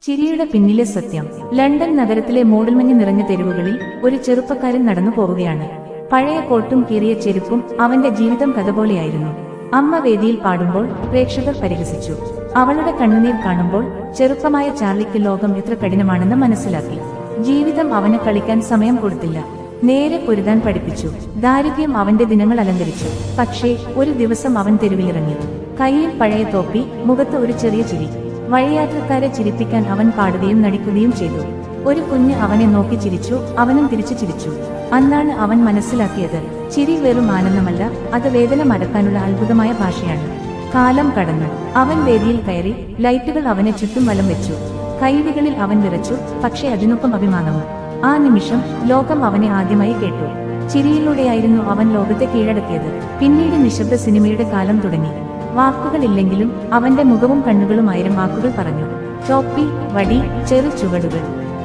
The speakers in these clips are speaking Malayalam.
ചിരിയുടെ പിന്നിലെ സത്യം. ലണ്ടൻ നഗരത്തിലെ മൂടൽമഞ്ഞ് നിറഞ്ഞ തെരുവുകളിൽ ഒരു ചെറുപ്പക്കാരൻ നടന്നു പോവുകയാണ്. പഴയ കോട്ടും കീറിയ ചെരുപ്പും അവന്റെ ജീവിതം കഥ പോലെയായിരുന്നു. അമ്മ വേദിയിൽ പാടുമ്പോൾ പ്രേക്ഷകർ പരിഹസിച്ചു. അവളുടെ കണ്ണുനീർ കാണുമ്പോൾ ചെറുപ്പമായ ചാർലിക്ക് ലോകം എത്ര കഠിനമാണെന്ന് മനസ്സിലാക്കി. ജീവിതം അവന് കളിക്കാൻ സമയം കൊടുത്തില്ല, നേരെ പൊരുതാൻ പഠിപ്പിച്ചു. ദാരിദ്ര്യം അവന്റെ ദിനങ്ങൾ അലങ്കരിച്ചു. പക്ഷേ ഒരു ദിവസം അവൻ തെരുവിലിറങ്ങി. കയ്യിൽ പഴയ തോപ്പി, മുഖത്ത് ഒരു ചെറിയ ചിരി. വഴിയാത്രക്കാരെ ചിരിപ്പിക്കാൻ അവൻ പാടുകയും നടിക്കുകയും ചെയ്തു. ഒരു കുഞ്ഞ് അവനെ നോക്കി ചിരിച്ചു, അവനും തിരിച്ചു ചിരിച്ചു. അന്നാണ് അവൻ മനസ്സിലാക്കിയത്, ചിരി വെറും ആനന്ദമല്ല, അത് വേദന മടക്കാനുള്ള അത്ഭുതമായ ഭാഷയാണ്. കാലം കടന്നു. അവൻ വേദിയിൽ കയറി. ലൈറ്റുകൾ അവനെ ചുറ്റും വലം വെച്ചു. കൈവികളിൽ അവൻ വിറച്ചു, പക്ഷേ അതിനൊപ്പം അഭിമാനവും. ആ നിമിഷം ലോകം അവനെ ആദ്യമായി കേട്ടു. ചിരിയിലൂടെയായിരുന്നു അവൻ ലോകത്തെ കീഴടക്കിയത്. പിന്നീട് നിശബ്ദ സിനിമയുടെ കാലം തുടങ്ങി. വാക്കുകളില്ലെങ്കിലും അവന്റെ മുഖവും കണ്ണുകളും ആയിരം വാക്കുകൾ പറഞ്ഞു. ടോപ്പി, വടി, ചെറു ചുവടുകൾ.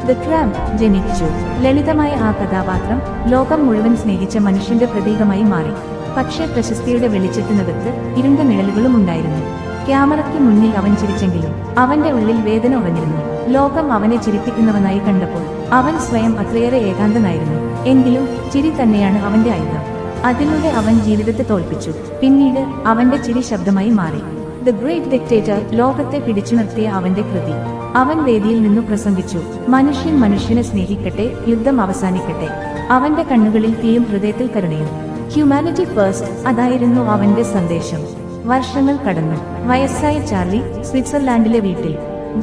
ദ ക്രാമ്പ് ജനിച്ചു. ലളിതമായ ആ കഥാപാത്രം ലോകം മുഴുവൻ സ്നേഹിച്ച മനുഷ്യന്റെ പ്രതീകമായി മാറി. പക്ഷേ പ്രശസ്തിയുടെ വെളിച്ചത്തിനകത്ത് ഇരുണ്ട നിഴലുകളും ഉണ്ടായിരുന്നു. ക്യാമറയ്ക്ക് മുന്നിൽ അവൻ ചിരിച്ചെങ്കിലും അവന്റെ ഉള്ളിൽ വേദന ഉറഞ്ഞിരുന്നു. ലോകം അവനെ ചിരിപ്പിക്കുന്നവനായി കണ്ടപ്പോൾ അവൻ സ്വയം അത്രയേറെ ഏകാന്തനായിരുന്നു. എങ്കിലും ചിരി തന്നെയാണ് അവന്റെ ആയുധം. അതിലൂടെ അവൻ ജീവിതത്തെ തോൽപ്പിച്ചു. പിന്നീട് അവന്റെ ചിരി ശബ്ദമായി മാറി. ദ ഗ്രേറ്റ് ഡിക്റ്റേറ്റർ ലോകത്തെ പിടിച്ചു നിർത്തിയ അവന്റെ കൃതി. അവൻ വേദിയിൽ നിന്നു പ്രസംഗിച്ചു, മനുഷ്യൻ മനുഷ്യനെ സ്നേഹിക്കട്ടെ, യുദ്ധം അവസാനിക്കട്ടെ. അവന്റെ കണ്ണുകളിൽ തീയും ഹൃദയത്തിൽ കരുണയും. ഹ്യൂമാനിറ്റി ഫസ്റ്റ്, അതായിരുന്നു അവന്റെ സന്ദേശം. വർഷങ്ങൾ കടന്നു. വയസ്സായ ചാർലി സ്വിറ്റ്സർലാൻഡിലെ വീട്ടിൽ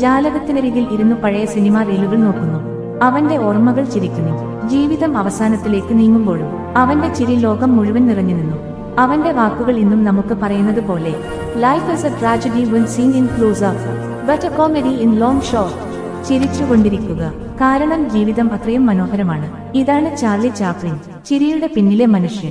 ജാലകത്തിനരികിൽ ഇരുന്നു പഴയ സിനിമാ റീലുകൾ നോക്കുന്നു. അവന്റെ ഓർമ്മകൾ ചിരിക്കുന്നു. ജീവിതം അവസാനത്തിലേക്ക് നീങ്ങുമ്പോഴും അവന്റെ ചിരി ലോകം മുഴുവൻ നിറഞ്ഞു നിന്നു. അവന്റെ വാക്കുകൾ ഇന്നും നമുക്ക് പറയുന്നത് പോലെ, life is a tragedy when seen in close up, but a comedy in long shot. ചിരിച്ചുകൊണ്ടിരിക്കുക, കാരണം ജീവിതം അത്രയും മനോഹരമാണ്. ഇതാണ് ചാർലി ചാപ്ലിൻ, ചിരിയുടെ പിന്നിലെ മനുഷ്യൻ.